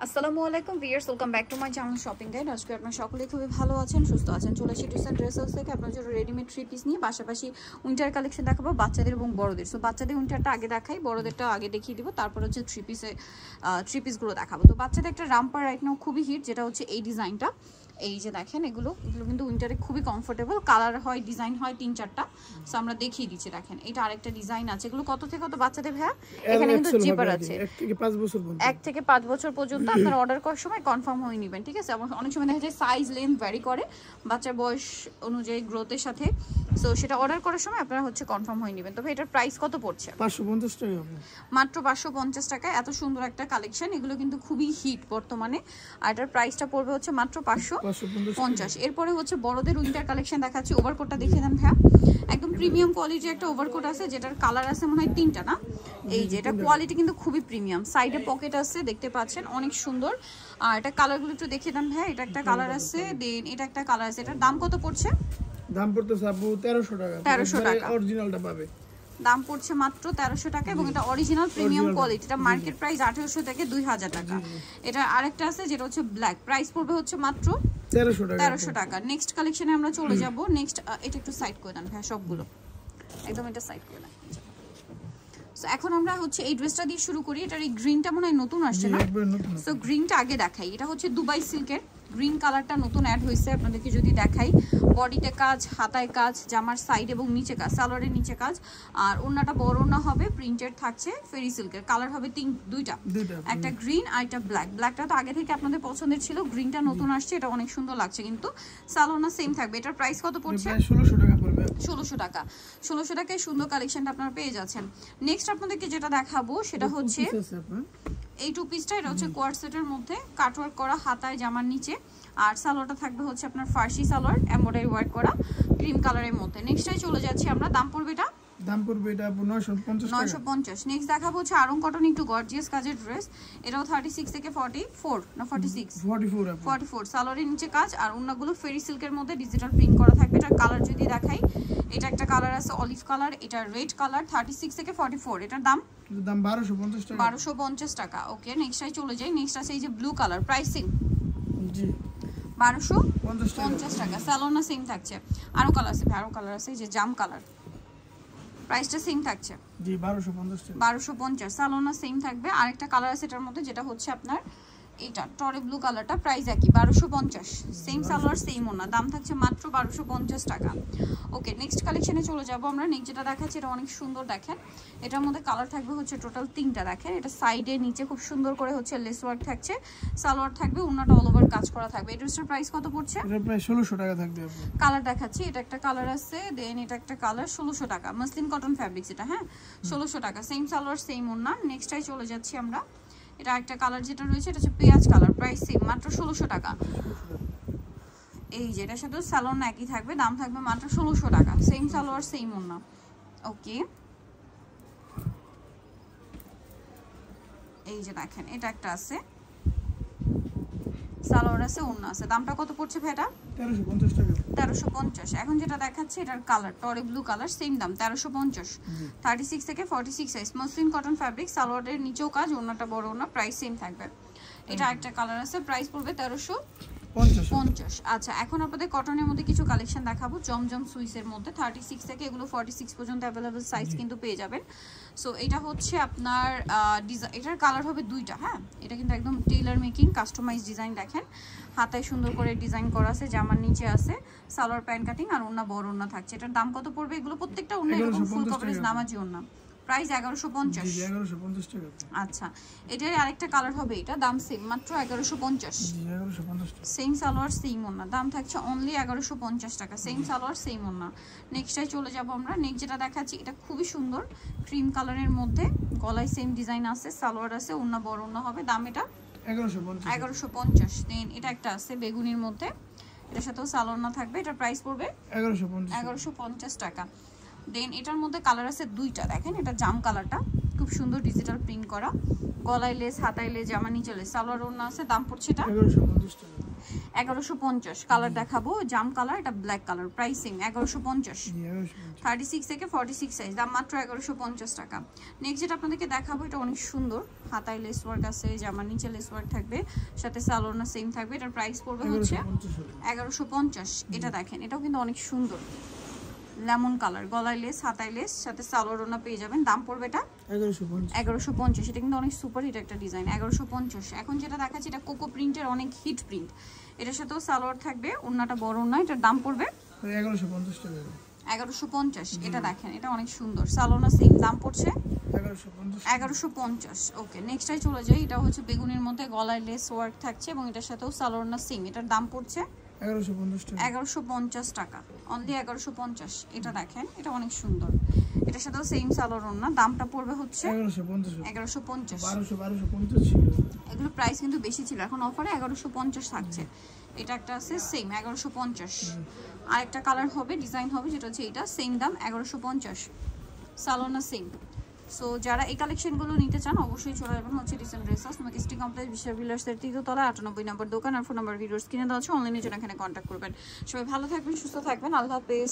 আসসালামু আলাইকুম viewers, welcome back to my channel shopping guide. আজকে আপনারা সকলেই খুবই ভালো আছেন, সুস্থ আছেন। চলে এসেছি ডিসেন্ট ড্রেস হাউস থেকে আপনার জন্য রেডিমেড থ্রি পিস নিয়ে পাশাপাশি উইন্টার কালেকশন দেখাবো বাচ্চাদের এবং বড়দের। সো বাচ্চাদের উইন্টারটা আগে দেখাই, বড়দেরটা আগে দেখিয়ে দিব, তারপর হচ্ছে থ্রি পিসগুলো দেখাবো। তো বাচ্চাদের একটা রাম্পার রাইট নাও খুবই হিট, যেটা হচ্ছে এই ডিজাইনটা। এই যে দেখেন, এগুলো কিন্তু উইন্টারে খুবই কমফোর্টেবল, কালার হয়, ডিজাইন হয় 3-4টা। সো আমরা দেখিয়ে দিচ্ছি। দেখেন এটা আরেকটা ডিজাইন আছে। এগুলো কত থেকে কত বাচ্চাদের ভাইয়া? এখানে কিন্তু জিপার আছে 1 থেকে 5 বছর পর্যন্ত। আপনারা অর্ডার করার সময় কনফার্ম হয়ে নেবেন, ঠিক আছে? অনেক সময় দেখা যায় সাইজ লেন্থ ভ্যারি করে বাচ্চার বয়স অনুযায়ী, গ্রোথের সাথে। সো সেটা অর্ডার করার সময় আপনারা হচ্ছে কনফার্ম হয়ে নেবেন। তবে এটার প্রাইস কত পড়ছে? 550 টাকা, মাত্র 550 টাকায়। এত সুন্দর একটা কালেকশন, এগুলো কিন্তু খুবই হিট বর্তমানে। আর এটার প্রাইসটা পড়বে হচ্ছে মাত্র 550। এরপরে হচ্ছে বড়দের উইন্টার কালেকশন দেখাচ্ছি। ওভারকোটটা দেখিয়ে দেন ভাইয়া। একদম প্রিমিয়াম কোয়ালিটির একটা ওভারকোট আছে, যেটার কালার আছে মনে হয় 3টা না? এই যে এটা কোয়ালিটি কিন্তু খুবই প্রিমিয়াম। সাইডে পকেট আছে, দেখতে পাচ্ছেন, অনেক সুন্দর। আর এটা কালারগুলো একটু দেখিয়ে দেন ভাইয়া। এটা একটা কালার আছে, দেন এটা একটা কালার আছে। এটার দাম কত পড়ছে? দাম পড়তেছে আপু 1300 টাকা। 1300 টাকা অরিজিনালটা পাবে। দাম পড়ছে মাত্র 1300 টাকা, এবং এটা অরিজিনাল প্রিমিয়াম কোয়ালিটি। এটা মার্কেট প্রাইস 1800 থেকে 2000 টাকা। এটা আরেকটা আছে যেটা হচ্ছে ব্ল্যাক, প্রাইস পড়বে হচ্ছে মাত্র 1300 টাকা। নেক্সট কালেকশনে আমরা চলে যাব। নেক্সট এটা একটু সাইড করে দেন ভাই, সবগুলো একদম এটা সাইড করে দেন। সো এখন আমরা হচ্ছে এই ড্রেসটা দিয়ে শুরু করি। এটার এই গ্রিনটা মনে হয় নতুন আসছে না? সো গ্রিনটা আগে দেখাই। এটা হচ্ছে দুবাই সিল্কের গ্রিন কালারটা নতুন অ্যাড হয়েছে, আপনাদেরকে যদি দেখাই। বডিতে কাজ, হাতায় কাজ, জামার সাইড এবং নিচে কাজ, সালোয়ারের নিচে কাজ। আর ওড়নাটা বড় ওড়না হবে, প্রিন্টেড থাকছে, ফেরি সিল্কের। কালার হবে দুইটা, একটা গ্রিন আর একটা ব্ল্যাক। ব্ল্যাকটা তো আগে থেকে আপনাদের পছন্দের ছিল, গ্রিনটা নতুন আসছে, এটা অনেক সুন্দর লাগছে। কিন্তু সালোয়ার সেম থাকবে। এটার প্রাইস কত পড়ছে? 1600 টাকা পড়বে। 1600 টাকা। 1600 টাকায় সুন্দর কালেকশনটা আপনারা পেয়ে যাচ্ছেন। নেক্সট আপনাদেরকে যেটা দেখাবো সেটা হচ্ছে এই টু পিসটা। এটা হচ্ছে কোয়ার্ড সেটের মধ্যে কাটওয়ার্ক করা, হাতায় জামার নিচে। আর সালোয়ারটা থাকবে হচ্ছে আপনার ফার্সি সালোয়ার, এমব্রয়ডারি ওয়ার্ক করা, ক্রিম কালারের মধ্যে। নেক্সটটাই চলে যাচ্ছি আমরা। দাম পড়বে এটা? দাম পড়বে এটা 950 টাকা। 950। নেক্সট দেখাবো হচ্ছে আরং কটন, একটু গর্জিয়াস কাজের ড্রেস। এটাও 36 থেকে 44 না 46? 44। সালোয়ারের নিচে কাজ, আর ওড়নাগুলো ফেরি সিল্কের মধ্যে ডিজিটাল প্রিন্ট করা থাকবে। এটার কালার যদি দেখাই, এটা একটা কালার আছে অলিভ কালার, এটা রেড কালার। 36 থেকে 44। এটার দাম 1250 টাকা। 1250 টাকা। ওকে, নেক্সটটাই চলে যাই। নেক্সট আছে এই যে ব্লু কালার, প্রাইসিং জি 1250 টাকা। সালোয়ার সেম থাকছে। আরো কালার আছে, আরো কালার আছে, এই যে জাম কালার, প্রাইসটা সেম থাকছে জি 1250 টাকা। 1250। সালোয়ার সেম থাকবে। আরেকটা কালার আছে এটার মধ্যে, যেটা হচ্ছে আপনার এটা টরে ব্লু কালারটা, প্রাইস একই 1250। সেম সালোয়ার সেম ওড়না, দাম থাকছে মাত্র 1250 টাকা। ওকে, নেক্সট কালেকশনে চলে যাব আমরা। নেক্সট যেটা দেখাচ্ছি এটা অনেক সুন্দর। দেখেন এটার মধ্যে কালার থাকবে হচ্ছে টোটাল 3টা। দেখেন এটা সাইডে নিচে খুব সুন্দর করে হচ্ছে লেস ওয়ার্ক থাকছে, সালোয়ার থাকবে, ওড়নাটা অল ওভার কাজ করা থাকবে। এই ড্রেসটার প্রাইস কত পড়ছে? এটা প্রায় 1600 টাকা থাকবে আপু। কালার দেখাচ্ছি, এটা একটা কালার আছে, দেন এটা একটা কালার। 1600 টাকা। মাসলিন কটন ফ্যাব্রিক্স এটা, হ্যাঁ 1600 টাকা। সেম সালোয়ার সেম ওড়না। নেক্সটটাই চলে যাচ্ছি আমরা। এটা একটা কালার যেটা রয়েছে, এটা হচ্ছে পেঁয়াজ কালার, প্রাইস সেম মাত্র 1600 টাকা। এই যে এটার সাথে সালোয়ার একই থাকবে, দাম থাকবে মাত্র 1600 টাকা। সেম সালোয়ার সেম ওড়না। ওকে, এই যে দেখেন এটা একটা আছে, সালোয়ার আছে, ওড়না আছে। দামটা কত পড়ছে ভাই? এটা 1350 টাকা। 1350। এখন যেটা দেখাচ্ছে এটার কালার টরে ব্লু কালার, সেম দাম 1350। 36 থেকে 46 সাইজ, মসলিন কটন ফ্যাব্রিক, সালোয়ারের নিচেও কাজ, ওড়নাটা বড় ওড়না, প্রাইস সেম থাকবে। এটা একটা কালার আছে, প্রাইস পড়বে 1350। আচ্ছা, এখন আপনাদের কটনের মধ্যে কিছু কালেকশন দেখাবো, জমজম সুইসের মধ্যে। 36 থেকে এগুলো 46 পর্যন্ত অ্যাভেলেবল সাইজ কিন্তু পেয়ে যাবেন। সো এটা হচ্ছে আপনার এটার কালার হবে 2টা, হ্যাঁ। এটা কিন্তু একদম টেইলার মেকিং কাস্টমাইজ ডিজাইন। দেখেন হাতায় সুন্দর করে ডিজাইন করা আছে, জামার নিচে আছে সালোয়ার প্যান্ট কাটিং, আর ওড়না বড় ওড়না থাকছে। এটার দাম কত পড়বে? এগুলো প্রত্যেকটা ওড়না এরকম ফুল কভারেজ নামাজি ওড়না, প্রাইস 1150। জি 1150 টাকা। আচ্ছা, এটার আরেকটা কালার হবে, এটা দাম সেম মাত্র 1150। জি 1150 টাকা। সেম সালোয়ার সেম ওড়না, দাম থাকছে অনলি 1150 টাকা। সেম সালোয়ার সেম ওড়না। নেক্সটটাই চলে যাব আমরা। নেক্সট যেটা দেখাচ্ছি এটা খুবই সুন্দর, ক্রিম কালারের মধ্যে, গলায় সেম ডিজাইন আছে, সালোয়ার আছে, ওড়না বড় ওড়না হবে। দাম এটা 1150। দেন এটা একটা আছে বেগুনির মধ্যে, এটার সাথেও সালোয়ার না থাকবে, এটার প্রাইস পড়বে 1150 টাকা। দেন এটার মধ্যে কালার আছে 2টা। দেখেন এটা জাম কালারটা, খুব সুন্দর ডিজিটাল প্রিন্ট করা, গলায় লেস, হাতায় লেস, জামা নিচে লেস, সালোয়ার ওড়না আছে। দাম পড়ছে এটা 1150 টাকা। 1150। কালার দেখাবো, জাম কালার, এটা ব্ল্যাক কালার, প্রাইসিং 1150। 36 থেকে 46 সাইজ, দাম মাত্র 1150 টাকা। নেক্সট যেটা আপনাদেরকে দেখাবো, এটা অনেক সুন্দর, হাতায় লেস ওয়ার্ক আছে, জামার নিচে লেস ওয়ার্ক থাকবে, সাথে সালোয়ার ওড়না সেম থাকবে। এটার প্রাইস পড়বে হচ্ছে 1150। এটা দেখেন, এটাও কিন্তু অনেক সুন্দর, লেমন কালার, গলায় লেস, হাতায় লেস, সাথে সালোয়ার ওড়না পেয়ে যাবেন। দাম পড়বে এটা 1150। এটা কিন্তু অনেক সুপার হিট একটা ডিজাইন, 1150। এখন যেটা দেখাচ্ছি এটা কোকো প্রিন্টের, অনেক হিট প্রিন্ট, এটার সাথেও সালোয়ার থাকবে, ওড়নাটা বড় ওড়না। এটার দাম পড়বে 1150 টাকা। 1150। এটা দেখেন, এটা অনেক সুন্দর, সালোয়ার সেম, দাম পড়ছে 1150। ওকে, নেক্সটটাই চলে যাই। এটা হচ্ছে বেগুনের মধ্যে গলায় লেস ওয়ার্ক থাকছে এবং এটার সাথেও সালোয়ার সেম। এটার দাম পড়ছে 1150 টাকা, অনলি 1150। এটা দেখেন, এটা অনেক সুন্দর, এটার সাথেও সেম সালোয়ার ওড়না। দামটা পড়বে হচ্ছে 1150। 1250 ছিল। এগুলো প্রাইস কিন্তু বেশি ছিল, এখন অফারে 1150 থাকছে। এটা একটা আছে সেম 1150। আরেকটা কালার হবে, ডিজাইন হবে, যেটা হচ্ছে এটা, সেম দাম 1150, সালোয়ার সেম। সো যারা এই কালেকশনগুলো নিতে চান অবশ্যই চলে যাবেন হচ্ছে ডিসেন্ট ড্রেসার্স, মেজেস্টিক কমপ্লেক্স, বিশাল বিলার্সের 3য় তলা, 98 নম্বর দোকান। আর ফোন নাম্বার ভিডিওস কিনে দেওয়া আছে, অনলাইনে জন্য এখানে কন্ট্যাক্ট করবেন। সবাই ভালো থাকবেন, সুস্থ থাকবেন, আল্লাহ হাফেজ।